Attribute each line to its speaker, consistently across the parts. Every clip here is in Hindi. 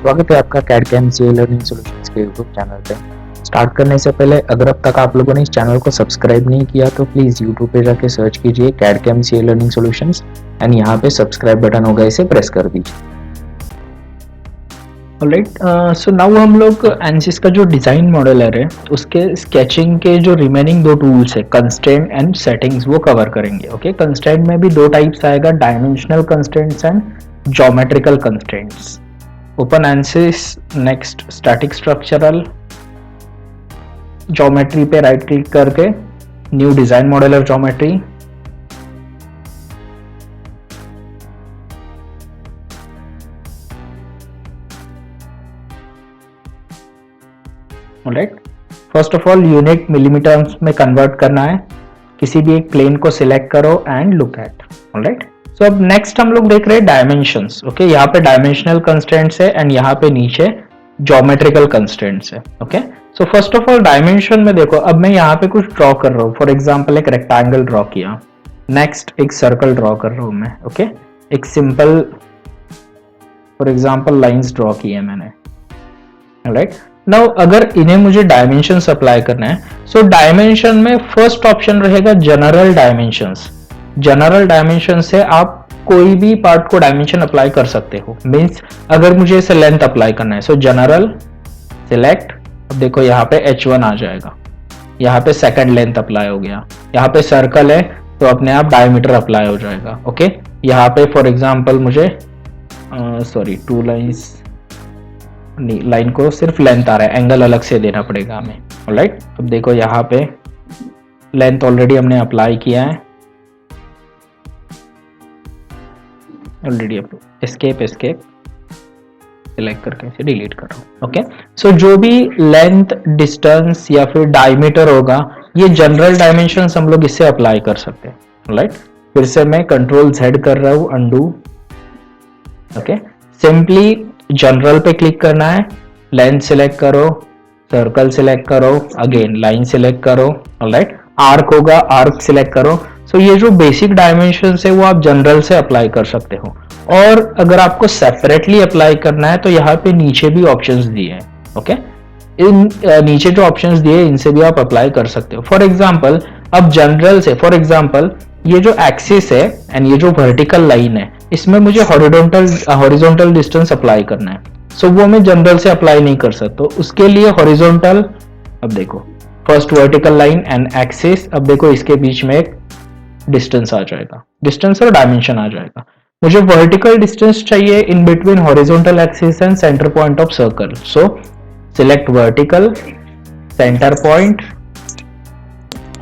Speaker 1: स्वागत है आपका CAD CAM C learning solutions के यूट्यूब चैनल पे। स्टार्ट करने से पहले अगर अब तक आप लोगों ने इस चैनल को सब्सक्राइब नहीं किया तो प्लीज़ यूट्यूब पे जाके सर्च कीजिए CAD CAM C learning solutions and यहाँ पे सब्सक्राइब बटन होगा, इसे प्रेस कर दीजिए।
Speaker 2: ऑलराइट, सो नाउ हम लोग एनसिस का जो डिज़ाइन मॉडलर है उसके स्केचिंग के जो रिमेनिंग दो टूल्स है कंस्ट्रेंट एंड सेटिंग्स वो कवर करेंगे। ओके, कंस्ट्रेंट में भी दो टाइप्स आएगा, dimensional constraints and geometrical constraints. Open ANSYS, next static structural, geometry पे राइट क्लिक करके new design modeler geometry, alright. First of all unit millimeters में कन्वर्ट करना है, किसी भी एक प्लेन को सिलेक्ट करो and look at. Alright, so अब नेक्स्ट हम लोग देख रहे हैं डायमेंशंस। ओके, यहाँ पे डायमेंशनल कंस्ट्रेंट्स है एंड यहाँ पे नीचे ज्योमेट्रिकल कंस्ट्रेंट्स है। Okay, so first of all dimension में देखो, अब मैं यहाँ पे कुछ ड्रॉ कर रहा हूँ। फॉर एग्जाम्पल एक रेक्टेंगल ड्रॉ किया, नेक्स्ट एक सर्कल ड्रॉ कर रहा हूँ मैं। ओके, एक simple for example lines draw की है मैंने। ऑलराइट, नाउ अगर इन्हें मुझे डायमेंशन अप्लाई करना है, सो डायमेंशन में फर्स्ट ऑप्शन रहेगा जनरल डायमेंशंस। जनरल डायमेंशन से आप कोई भी पार्ट को डायमेंशन अप्लाई कर सकते हो। मींस अगर मुझे इसे लेंथ अप्लाई करना है, सो जनरल सिलेक्ट, अब देखो यहाँ पे h1 आ जाएगा, यहाँ पे सेकंड लेंथ अप्लाई हो गया। यहाँ पे सर्कल है तो अपने आप डायमीटर अप्लाई हो जाएगा। ओके, यहाँ पे फॉर एग्जाम्पल मुझे सॉरी 2 लाइन्स नहीं, लाइन को सिर्फ लेंथ आ रहा है, एंगल अलग से देना पड़ेगा हमें। ऑलराइट, अब देखो यहाँ पे लेंथ ऑलरेडी हमने अप्लाई किया है, ऑलरेडी एस्केप सिलेक्ट करके इसे डिलीट कर रहा हूँ। ओके, सो जो भी लेंथ, डिस्टेंस या फिर डायमीटर होगा, ये जनरल डायमेंशंस हम लोग इससे अप्लाई कर सकते हैं। ऑलराइट, फिर से मैं कंट्रोल Z कर रहा हूँ, अंडू। ओके, सिंपली जनरल पे क्लिक करना है, लेंथ सिलेक्ट करो, सर्कल सिलेक्ट करो, अगेन लाइन सिलेक्ट करो। ऑलराइट, आर्क होगा, आर्क सिलेक्ट करो। सो ये जो बेसिक डायमेंशंस है वो आप जनरल से अप्लाई कर सकते हो। और अगर आपको सेपरेटली अप्लाई करना है तो यहाँ पे नीचे भी ऑप्शंस दिए हैं। ओके, इन नीचे जो ऑप्शंस दिए हैं इनसे भी आप अप्लाई कर सकते हो। फॉर एग्जांपल अब जनरल से, फॉर एग्जांपल ये जो एक्सिस है एंड ये जो वर्टिकल लाइन है, इसमें मुझे हॉरिजॉन्टल डिस्टेंस अप्लाई करना है। सो वो मैं जनरल से अप्लाई नहीं कर सकता, उसके लिए हॉरिजॉन्टल, अब देखो first vertical line and axis, अब देखो इसके बीच में एक डिस्टेंस आ जाएगा, डिस्टेंस और डायमेंशन आ जाएगा। मुझे वर्टिकल डिस्टेंस चाहिए in between horizontal axis and centre point of circle. So select vertical, centre point,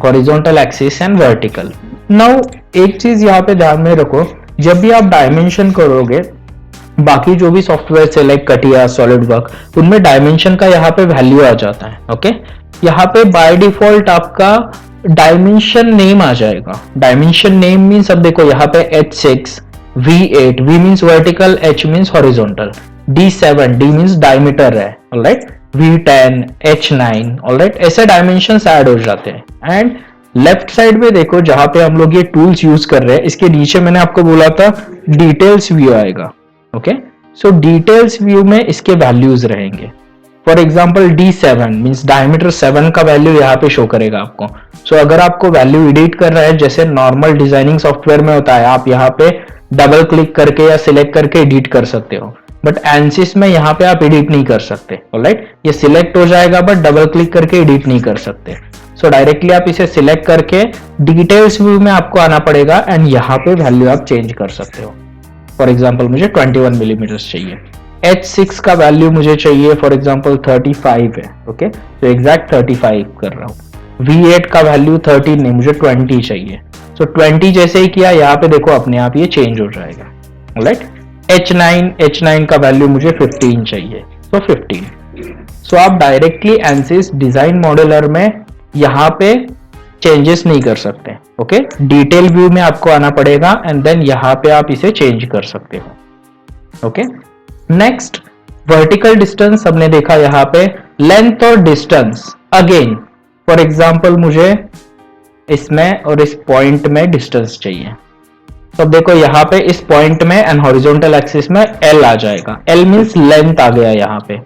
Speaker 2: horizontal axis and vertical. Now एक चीज यहाँ पे ध्यान में रखो, जब भी आप डायमेंशन करोगे, बाकी जो भी सॉफ्टवेयर से लाइक कटिया, सॉलिड वर्क, उनमें डायमेंशन का यहाँ पे वैल्यू आ जाता है। ओके, यहाँ पे बाय डिफॉल्ट आपका डायमेंशन नेम आ जाएगा। डायमेंशन नेम मीन्स, अब देखो यहाँ पे H6, V8, V means vertical, H means horizontal, D7, D means diameter है। ऑलराइट, V10, H9, ऑलराइट, ऐसे डायमेंशंस ऐड हो जाते हैं। एंड लेफ्ट साइड में देखो जहां पे हम लोग ये टूल्स यूज कर रहे हैं, इसके नीचे मैंने आपको बोला था डिटेल्स व्यू आएगा। ओके, सो डिटेल्स व्यू में इसके वैल्यूज रहेंगे। For example D7 means diameter 7 का वैल्यू यहाँ पे शो करेगा आपको। सो अगर आपको वैल्यू एडिट कर रहा है, जैसे नॉर्मल डिजाइनिंग सॉफ्टवेयर में होता है, आप यहाँ पे डबल क्लिक करके या सिलेक्ट करके एडिट कर सकते हो, बट एनसिस में यहाँ पे आप एडिट नहीं कर सकते। ऑलराइट, ये सिलेक्ट हो जाएगा बट डबल क्लिक करके एडिट नहीं कर सकते। सो डायरेक्टली आप इसे सिलेक्ट करके डिटेल्स व्यू में आपको आना पड़ेगा एंड यहाँ पे वैल्यू आप चेंज कर सकते हो। फॉर एग्जाम्पल मुझे 21 मिलीमीटर चाहिए, H6 का वैल्यू मुझे चाहिए फॉर एग्जाम्पल 35 है। ओके, तो एग्जैक्ट 35 कर रहा हूँ। V8 का वैल्यू 13 नहीं, मुझे 20 चाहिए। सो 20 जैसे ही किया, यहाँ पे देखो अपने आप ये चेंज हो जाएगा। ऑलराइट, H9 का वैल्यू मुझे 15 चाहिए, सो 15। सो आप डायरेक्टली एनसिस डिजाइन मॉडलर में यहाँ पे चेंजेस नहीं कर सकते। ओके, डिटेल व्यू में आपको आना पड़ेगा एंड देन यहाँ पे आप इसे चेंज कर सकते हो। ओके, नेक्स्ट वर्टिकल डिस्टेंस हमने देखा, यहाँ पे लेंथ और डिस्टेंस। अगेन फॉर एग्जांपल मुझे इसमें और इस पॉइंट में डिस्टेंस चाहिए। तो अब देखो यहाँ पे इस पॉइंट में एंड हॉरिजॉन्टल एक्सिस में एल आ जाएगा, एल मींस लेंथ आ गया यहाँ पे।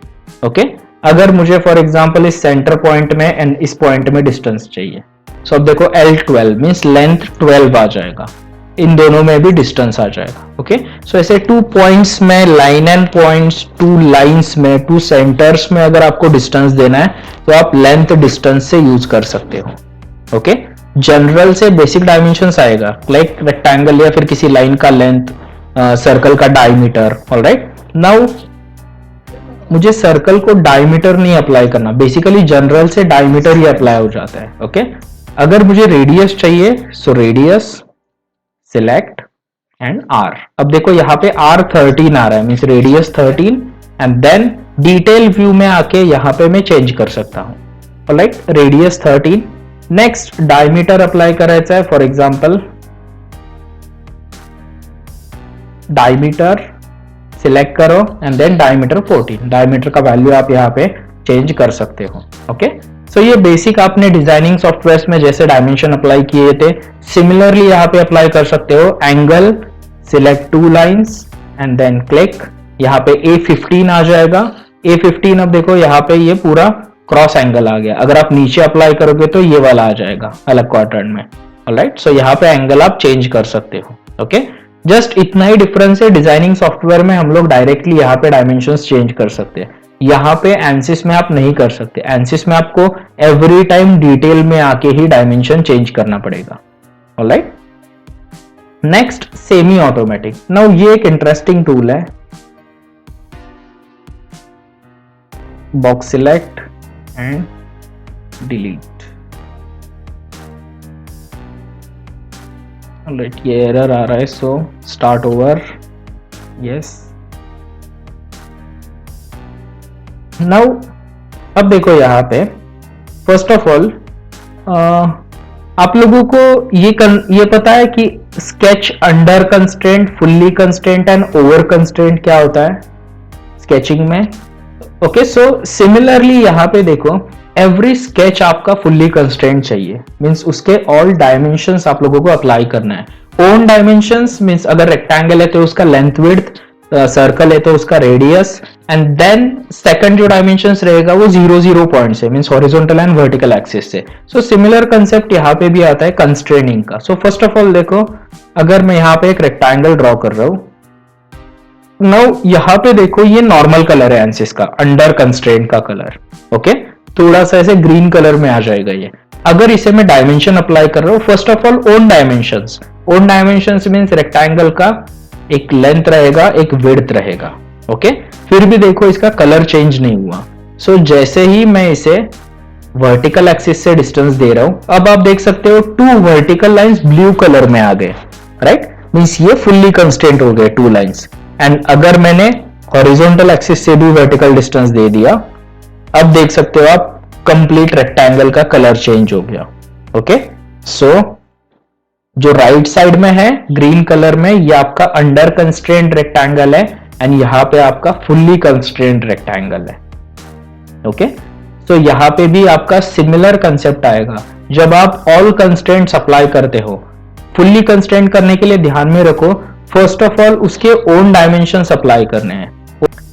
Speaker 2: ओके, अगर मुझे फॉर एग्जांपल इस सेंटर पॉइंट में एंड इस पॉइंट में डिस्टेंस चाहिए, सो अब देखो L12 मींस लेंथ 12 आ जाएगा, इन दोनों में भी डिस्टेंस आ जाएगा। ओके, सो ऐसे 2 पॉइंट्स में, लाइन एंड पॉइंट्स, 2 लाइंस में, 2 सेंटर्स में अगर आपको डिस्टेंस देना है तो आप लेंथ डिस्टेंस से यूज कर सकते हो। ओके, जनरल से बेसिक डायमेंशंस आएगा लाइक रेक्टेंगल या फिर किसी लाइन का लेंथ, सर्कल का डायमीटर। ऑलराइट, नाउ मुझे सर्कल को डायमीटर नहीं अप्लाई करना, बेसिकली जनरल से डायमीटर ही अप्लाई हो जाता है। ओके, अगर मुझे रेडियस चाहिए so radius select and R। अब देखो यहाँ पे R13 आ रहा है, means radius 13 and then detail view में आके यहाँ पे मैं चेंज कर सकता हूं। Alright, radius 13, next diameter apply करायचा है, फॉर एग्जांपल डायमीटर सिलेक्ट करो एंड देन डायमीटर 14, डायमीटर का वैल्यू आप यहाँ पे चेंज कर सकते हो। ओके, सो ये बेसिक आपने डिजाइनिंग सॉफ्टवेयर में जैसे डायमेंशन अप्लाई किए थे सिमिलरली यहाँ पे अप्लाई कर सकते हो। Angle select 2 lines and then click, यहाँ पे A15 आ जाएगा। A15 अब देखो यहाँ पे ये पूरा क्रॉस एंगल आ गया, अगर आप नीचे अप्लाई करोगे तो ये वाला आ जाएगा अलग क्वाड्रेंट में। ऑलराइट, सो यहाँ पे एंगल आप चेंज कर सकते हो। ओके, जस्ट इतना ही डिफरेंस है, डिजाइनिंग सॉफ्टवेयर में हम लोग डायरेक्टली यहाँ पे डायमेंशंस चेंज कर सकते हैं, यहाँ पे एनसिस में आप नहीं कर सकते। एनसिस में आपको एवरी टाइम डिटेल में आके ही डायमेंशन चेंज करना पड़ेगा। Alright, next semi automatic. Now ये एक इंटरेस्टिंग टूल है, box select and delete. Alright, ये एरर आ रहा है, so start over, yes. Now अब देखो यहाँ पे फर्स्ट ऑफ ऑल आप लोगों को ये पता है कि sketch under constraint, fully constraint and over constraint क्या होता है स्केचिंग में। ओके, सो सिमिलरली यहाँ पे देखो एवरी स्केच आपका फुल्ली कंस्ट्रेंट चाहिए, मींस उसके ऑल डायमेंशंस आप लोगों को अप्लाई करना है। ओन डायमेंशंस मींस अगर रेक्टेंगल है तो उसका लेंथ विड्थ, सर्कल है तो उसका रेडियस, एंड देन सेकंड जो डायमेंशंस रहेगा वो 0 पॉइंट से, means horizontal and vertical axis से। सो सिमिलर कंसेप्ट यहाँ पे भी आता है कंस्ट्रेनिंग का। सो फर्स्ट ऑफ ऑल देखो, अगर मैं यहाँ पे एक रेक्टेंगल ड्रॉ कर रहा हूं, नाउ यहाँ पे देखो ये नॉर्मल कलर है एंसिस का, अंडर कंस्ट्रेंट का कलर। ओके, थोड़ा सा ऐसे ग्रीन कलर में आ जाएगा ये। अगर इसे मैं डायमेंशन अप्लाई कर रहा हूं, first of all own dimensions, own dimensions means rectangle का एक लेंथ रहेगा, एक विड्थ रहेगा। ओके, फिर भी देखो इसका कलर चेंज नहीं हुआ। सो जैसे ही मैं इसे वर्टिकल एक्सिस से डिस्टेंस दे रहा हूं, अब आप देख सकते हो 2 वर्टिकल लाइंस ब्लू कलर में आ गए। राइट, मींस ये फुल्ली कंस्ट्रेंट हो गए 2 लाइंस। एंड अगर मैंने हॉरिजॉन्टल एक्सिस से भी वर्टिकल डिस्टेंस दे दिया, अब देख सकते हो आप कंप्लीट रेक्टेंगल का कलर चेंज हो गया। ओके, सो जो राइट साइड में है ग्रीन कलर में, ये आपका अंडर कंस्ट्रेंट रेक्टेंगल है एंड यहाँ पे आपका फुल्ली कंस्ट्रेंट रेक्टेंगल है। ओके, सो यहाँ पे भी आपका सिमिलर कंसेप्ट आएगा जब आप ऑल कंस्ट्रेंट्स अप्लाई करते हो। फुल्ली कंस्ट्रेंट करने के लिए ध्यान में रखो, फर्स्ट ऑफ ऑल उसके ओन डायमेंशंस अप्लाई करने हैं।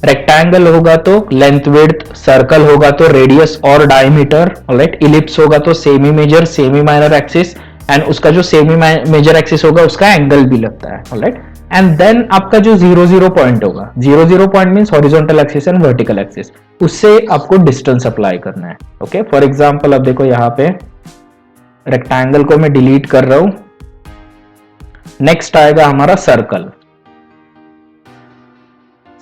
Speaker 2: रेक्टेंगल होगा तो लेंथ विड्थ, सर्कल होगा तो रेडियस और डायमीटर। ऑलराइट, इलिप्स होगा तो semi major, semi minor axis, and उसका जो सेमी मेजर एक्सिस होगा उसका एंगल भी लगता है। ऑलराइट, एंड देन आपका जो 0 पॉइंट होगा, 0 point means horizontal axis and vertical axis, उससे आपको डिस्टेंस अप्लाई करना है। ओके, फॉर एग्जांपल अब देखो यहाँ पे रेक्टेंगल को मैं डिलीट कर रहा हूं, नेक्स्ट आएगा हमारा सर्कल।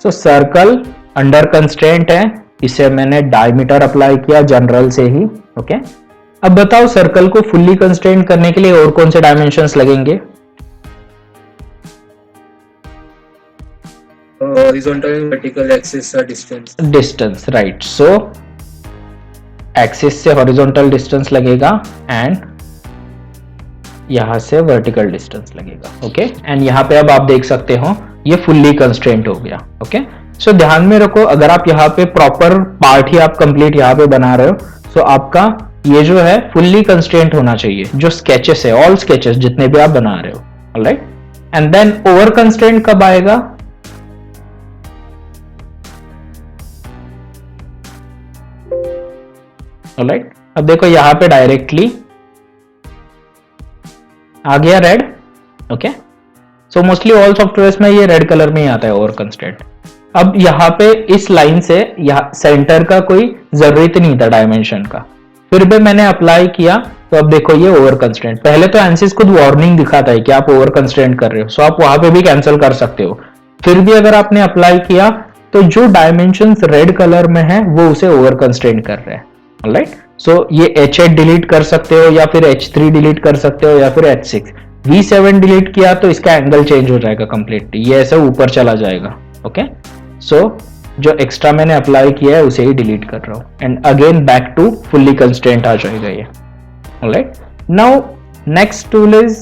Speaker 2: सो सर्कल अंडर कंस्ट्रेंट है, इसे मैंने डायमीटर अप्लाई किया जनरल से ही। ओके, अब बताओ सर्कल को फुल्ली कंस्ट्रेंट करने के लिए और कौन से डायमेंशंस लगेंगे?
Speaker 3: horizontal and vertical axis are
Speaker 2: distance, right. So axis से हॉरिजॉन्टल डिस्टेंस लगेगा एंड यहां से वर्टिकल डिस्टेंस लगेगा। ओके, एंड यहाँ पे अब आप देख सकते हो ये फुल्ली कंस्ट्रेंट हो गया। ओके, सो ध्यान में रखो, अगर आप यहाँ पे प्रॉपर पार्ट ही आप कंप्लीट यहाँ पे बना रहे हो, सो आपका ये जो है फुल्ली कंस्ट्रेंट होना चाहिए। जो स्केचेस है, ऑल स्केचेस जितने भी आप बना रहे हो। Alright, and then over constraint कब आएगा? ऑलराइट, अब देखो यहां पे डायरेक्टली आ गया red. Okay, so mostly all software में ये रेड कलर में ही आता है ओवर कंस्ट्रेंट। अब यहाँ पे इस लाइन से यहाँ सेंटर का कोई जरूरत नहीं था डायमेंशन का, फिर भी मैंने अप्लाई किया तो अब देखो ये ओवर कंस्ट्रेंट। पहले तो एनसिस खुद वार्निंग दिखाता है कि आप ओवर कंस्ट्रेंट कर रहे हो, सो आप वहां पे भी कैंसिल कर सकते हो। फिर भी अगर आपने अप्लाई किया तो जो डायमेंशन रेड कलर में है वो उसे ओवर कंस्ट्रेंट कर रहे हैं। ऑलराइट, सो ये H8 डिलीट कर सकते हो या फिर H3 डिलीट कर सकते हो या फिर H6। V7 डिलीट किया तो इसका एंगल चेंज हो जाएगा कंप्लीटली, ये ऐसे ऊपर चला जाएगा। ओके, सो जो एक्स्ट्रा मैंने अप्लाई किया है उसे ही डिलीट कर रहा हूं and again back to fully constraint आ जाएगा ये। Alright, now next tool is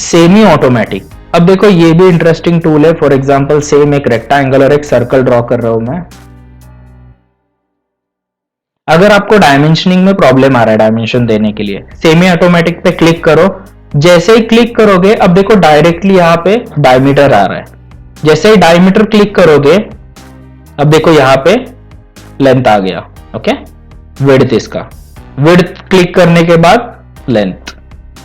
Speaker 2: semi automatic. अब देखो ये भी इंटरेस्टिंग टूल है। फॉर एग्जांपल सेम एक रेक्टेंगल और एक सर्कल ड्रॉ कर रहा हूं मैं। अगर आपको डायमेंशनिंग में प्रॉब्लम आ रहा है डायमेंशन देने के लिए, सेमी ऑटोमेटिक पे क्लिक करो। जैसे ही क्लिक करोगे अब देखो डायरेक्टली यहां पे डायमीटर आ रहा है। जैसे ही डायमीटर क्लिक करोगे अब देखो यहां पे लेंथ आ गया। ओके, विड्थ, इसका विड्थ क्लिक करने के बाद लेंथ,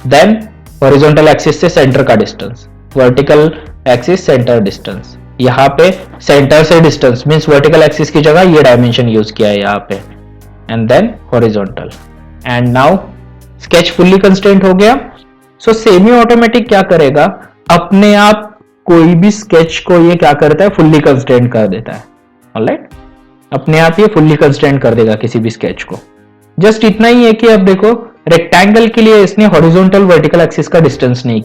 Speaker 2: देन हॉरिजॉन्टल एक्सिस से सेंटर का distance, vertical axis centre distance. यहां पे सेंटर से डिस्टेंस मींस वर्टिकल एक्सिस की जगह ये डायमेंशन यूज किया है यहां पे, and then horizontal. And now sketch fully constraint हो गया। सो सेमी ऑटोमेटिक क्या करेगा, अपने आप कोई भी स्केच को ये क्या करता है, फुल्ली कंस्ट्रेंट कर देता है। ऑलराइट, अपने आप ये फुल्ली कंस्ट्रेंट कर देगा किसी भी स्केच को। जस्ट इतना ही है कि अब देखो रेक्टेंगल के लिए इसने हॉरिजॉन्टल वर्टिकल एक्सिस का डिस्टेंस नहीं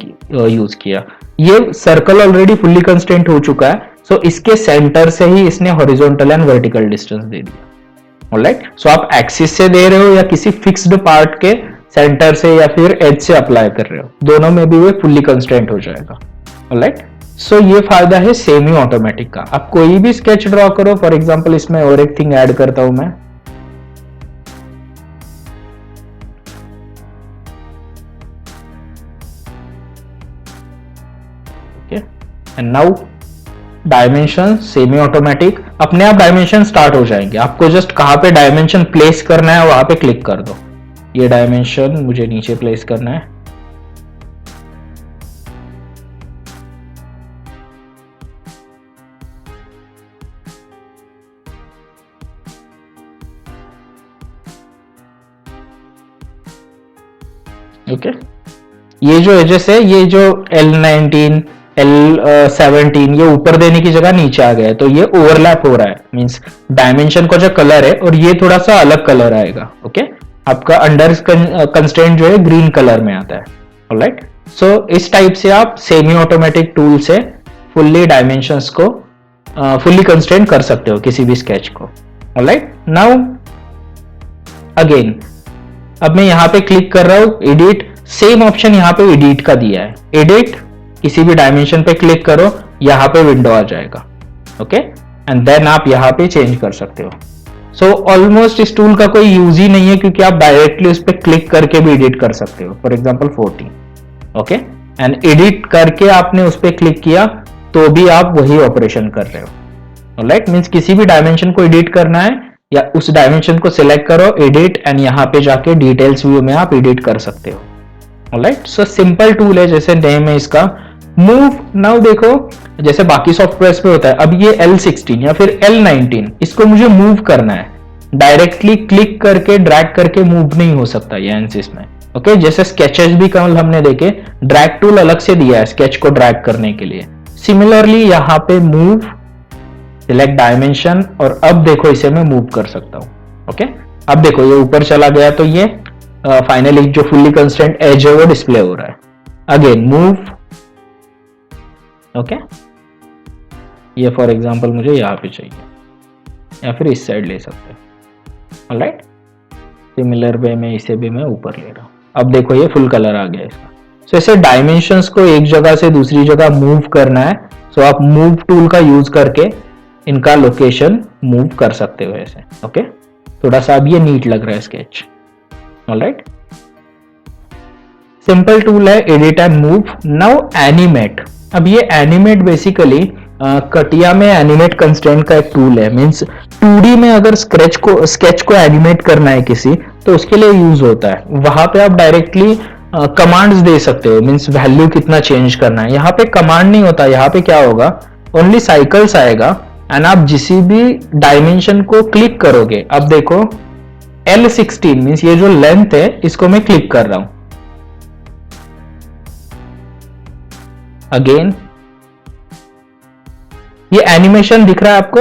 Speaker 2: यूज किया, ये सर्कल ऑलरेडी फुल्ली कंस्ट्रेंट हो चुका है, सो इसके सेंटर से ही इसने हॉरिजॉन्टल एंड वर्टिकल डिस्टेंस दे दिया। ऑलराइट, सो आप एक्सिस से दे रहे हो या किसी फिक्स्ड पार्ट के सेंटर से या फिर एज से अप्लाई कर रहे हो, दोनों में भी वो फुल्ली कंस्ट्रेंट हो जाएगा। ऑलराइट, सो ये फायदा है सेमी ऑटोमेटिक का। आप कोई भी स्केच ड्रॉ करो, फॉर एग्जांपल इसमें और एक थिंग ऐड करता हूं मैं। Okay, and now dimension semi automatic, अपने आप डायमेंशन स्टार्ट हो जाएंगे। आपको जस्ट कहां पे डायमेंशन प्लेस करना है वहां पे क्लिक कर दो। ये डायमेंशन मुझे नीचे प्लेस करना है। ओके, ये जो एजेस है, ये जो L19 L17 ये ऊपर देने की जगह नीचे आ गया है, तो ये ओवरलैप हो रहा है। मींस डायमेंशन का जो कलर है और ये थोड़ा सा अलग कलर आएगा। ओके, आपका अंडर कंस्ट्रेंट जो है ग्रीन कलर में आता है। ऑलराइट, सो इस टाइप से आप सेमी ऑटोमेटिक टूल से फुल्ली डायमेंशंस को फुल्ली कंस्ट्रेंट कर सकते हो किसी भी स्केच को। ऑलराइट, नाउ अगेन अब मैं यहां पे क्लिक कर रहा हूं एडिट, सेम ऑप्शन यहां पे एडिट का दिया है। एडिट, किसी भी डायमेंशन पे क्लिक करो, यहां पे विंडो आ जाएगा। ओके, एंड देन आप यहां पे चेंज कर सकते हो। सो ऑलमोस्ट इस टूल का कोई यूज ही नहीं है क्योंकि आप डायरेक्टली उस पर क्लिक करके भी एडिट कर सकते हो। For example 14। Okay, and edit करके आपने उस पर क्लिक किया तो भी आप वही ऑपरेशन कर रहे हो। ऑलराइट, मींस किसी भी डायमेंशन को एडिट करना है या उस डायमेंशन को सिलेक्ट करो, एडिट, एंड यहां पे जाके डिटेल्स व्यू में आप एडिट कर सकते हो। ऑलराइट, सो सिंपल टूल है, जैसे नेम है इसका मूव। नाउ देखो जैसे बाकी सॉफ्टवेयर पे होता है, अब ये L16 या फिर L19 इसको मुझे मूव करना है, डायरेक्टली क्लिक करके ड्रैग करके मूव नहीं हो सकता ये एनसिस में। ओके, जैसे स्केचेस भी कल हमने देखे, ड्रैग टूल अलग से दिया है स्केच को ड्रैग करने के लिए। सिमिलरली यहाँ पे मूव, सिलेक्ट डायमेंशन, और अब देखो इसे मैं मूव कर सकता हूं। ओके, अब देखो ये ऊपर चला गया तो ये फाइनली जो फुल्ली कंस्ट्रेंट एज है वो डिस्प्ले हो रहा है। Again move. ओके, ये फॉर एग्जांपल मुझे यहाँ पे चाहिए या फिर इस साइड ले सकते हैं। ऑलराइट, सिमिलर वे में इसे भी मैं ऊपर ले रहा हूँ। अब देखो ये फुल कलर आ गया इसका। सो ऐसे डायमेंशंस को एक जगह से दूसरी जगह मूव करना है, सो आप मूव टूल का यूज करके इनका लोकेशन मूव कर सकते हो ऐसे। ओके, थोड़ा सा अब ये नीट लग रहा है स्केच। ऑलराइट, सिंपल टूल है edit and move. Now animate, अब ये एनिमेट बेसिकली कटिया में एनिमेट कंस्ट्रेंट का एक टूल है। मींस 2D में अगर स्केच को एनिमेट करना है किसी, तो उसके लिए यूज होता है। वहां पे आप डायरेक्टली कमांड्स दे सकते हो, मींस वैल्यू कितना चेंज करना है। यहाँ पे कमांड नहीं होता, यहाँ पे क्या होगा, ओनली साइकिल्स आएगा एंड आप जिस भी डायमेंशन को क्लिक करोगे, अब देखो L16 मींस ये जो लेंथ है इसको मैं क्लिक कर रहा हूं, अगेन ये एनिमेशन दिख रहा है आपको,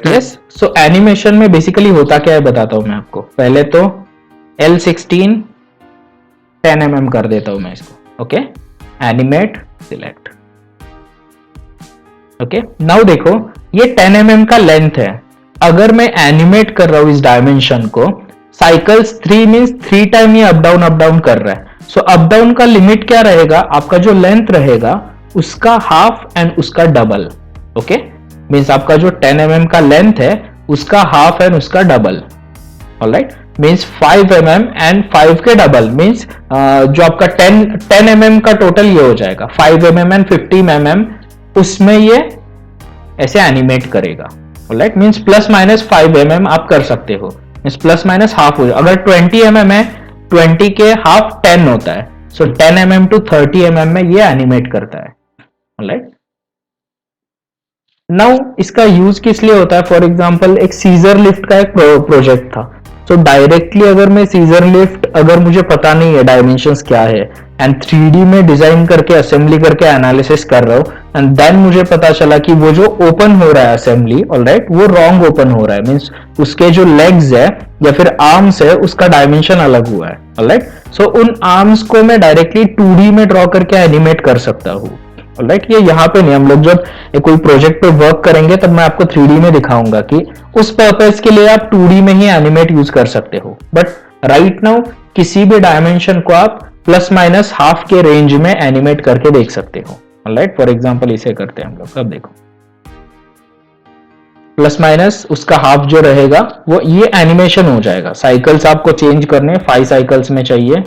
Speaker 2: यस। सो एनिमेशन में बेसिकली होता क्या है बताता हूं मैं आपको। पहले तो L16 10 mm कर देता हूं मैं इसको, okay, animate select, okay. Now देखो ये 10 mm का लेंथ है। अगर मैं एनिमेट कर रहा हूं इस डायमेंशन को, साइकिल्स 3 मींस 3 टाइम ये अप डाउन कर रहा है। सो अप डाउन का लिमिट क्या रहेगा, आपका जो लेंथ रहेगा उसका हाफ एंड उसका डबल, ओके। मींस आपका जो 10 mm का लेंथ है उसका हाफ एंड उसका double, alright. Means 5 mm and 5 के डबल, मींस जो आपका 10 mm का टोटल ये हो जाएगा 5 mm एंड 50 mm, उसमें ये ऐसे एनिमेट करेगा, alright. Means plus minus 5 mm आप कर सकते हो, मींस प्लस माइनस हाफ हो जाए। अगर 20 mm है, 20 के हाफ 10 होता है, सो 10 mm टू 30 mm में ये एनिमेट करता है, ऑलराइट। नाउ इसका यूज किस लिए होता है, फॉर एग्जांपल एक सीजर लिफ्ट का एक प्रोजेक्ट था। सो डायरेक्टली अगर मैं सीजर लिफ्ट, अगर मुझे पता नहीं है डायमेंशंस क्या है एंड 3D में डिजाइन करके असेंबली करके एनालिसिस कर रहा हूं एंड देन मुझे पता चला कि वो जो ओपन हो रहा है असेंबली, ऑलराइट, वो रॉन्ग ओपन हो रहा है, मींस उसके जो लेग्स है या फिर आर्म्स है उसका डायमेंशन अलग हुआ है, ऑलराइट। सो उन आर्म्स को मैं डायरेक्टली 2D में ड्रॉ करके एनिमेट कर सकता हूँ, ऑलराइट। ये यहाँ पे नहीं, हम लोग जब कोई प्रोजेक्ट पे वर्क करेंगे तब मैं आपको 3D में दिखाऊंगा कि उस पर्पस के लिए आप 2D में ही एनिमेट यूज कर सकते हो। बट राइट नाउ किसी भी डायमेंशन को आप प्लस माइनस हाफ के रेंज में एनिमेट करके देख सकते हो, ऑलराइट। फॉर एग्जांपल इसे करते हैं हम लोग, अब देखो प्लस माइनस उसका हाफ जो रहेगा वो ये एनिमेशन हो जाएगा। साइकिल्स आपको चेंज करने 5 साइकिल्स में चाहिए,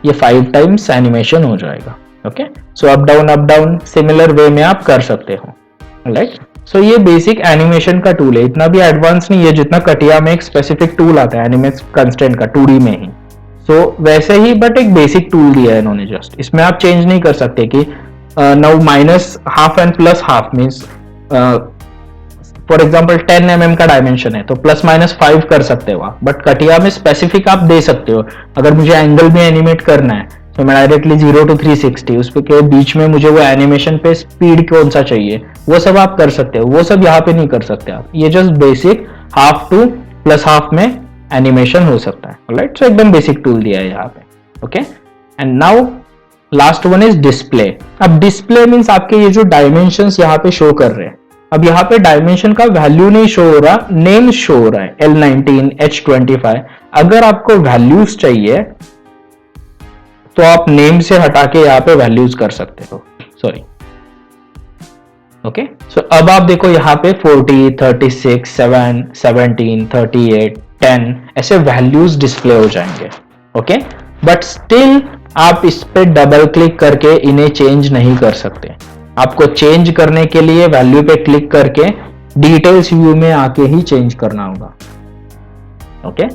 Speaker 2: ये 5 टाइम्स एनिमेशन हो जाएगा, okay. So up down similar way में आप कर सकते हो, राइट। सो ये बेसिक एनिमेशन का टूल है, इतना भी एडवांस नहीं है जितना कटिया में एक स्पेसिफिक टूल आता है एनिमेट कंस्ट्रेंट का 2D में ही। सो वैसे ही बट एक बेसिक टूल दिया है इन्होंने जस्ट, इसमें आप चेंज नहीं कर सकते कि now minus half and plus half means for example 10 mm का डायमेंशन है तो प्लस माइनस 5 कर सकते हो आप, बट कटिया में स्पेसिफिक आप दे सकते हो। अगर मुझे एंगल में एनिमेट करना है तो मैं डायरेक्टली 0 to 360 उस के बीच में मुझे वो एनिमेशन पे स्पीड कौन सा चाहिए वो सब आप कर सकते हो, वो सब यहाँ पे नहीं कर सकते आप। ये just basic half two plus half में एनिमेशन हो सकता है, ऑलराइट। सो एकदम बेसिक टूल दिया है यहाँ पे, okay. And now last one is display. अब डिस्प्ले मींस आपके ये जो डायमेंशंस यहाँ पे शो कर रहे हैं, अब यहाँ पे डायमेंशन का वैल्यू नहीं शो हो रहा, नेम शो हो रहा है L19 H25। अगर आपको वैल्यूज चाहिए तो आप नेम से हटा के यहाँ पे वैल्यूज कर सकते हो, सॉरी, ओके। सो अब आप देखो यहाँ पे 40, 36, 7, 17, 38, 10 ऐसे वैल्यूज डिस्प्ले हो जाएंगे, ओके। बट स्टिल आप इस पे डबल क्लिक करके इन्हें चेंज नहीं कर सकते। आपको चेंज करने के लिए वैल्यू पे क्लिक करके डिटेल्स व्यू में आके ही चेंज करना होगा, ओके।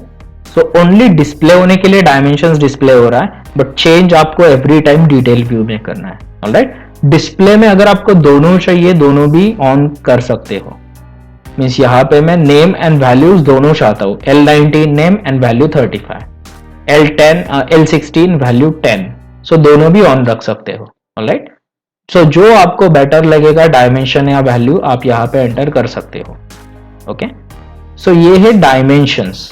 Speaker 2: सो ओनली डिस्प्ले होने के लिए डायमेंशंस डिस्प्ले हो रहा है, बट चेंज आपको एवरी टाइम डिटेल व्यू में करना है, ऑलराइट। डिस्प्ले में अगर आपको दोनों चाहिए दोनों भी ऑन कर सकते हो, मींस यहाँ पे मैं नेम एंड वैल्यूज दोनों चाहता हूँ, L19 name and value 35, L16 value 10, सो दोनों भी ऑन रख सकते हो, ऑलराइट। सो जो आपको बेटर लगेगा डायमेंशन या वैल्यू आप यहाँ पे एंटर कर सकते हो, ओके। सो ये है डायमेंशंस,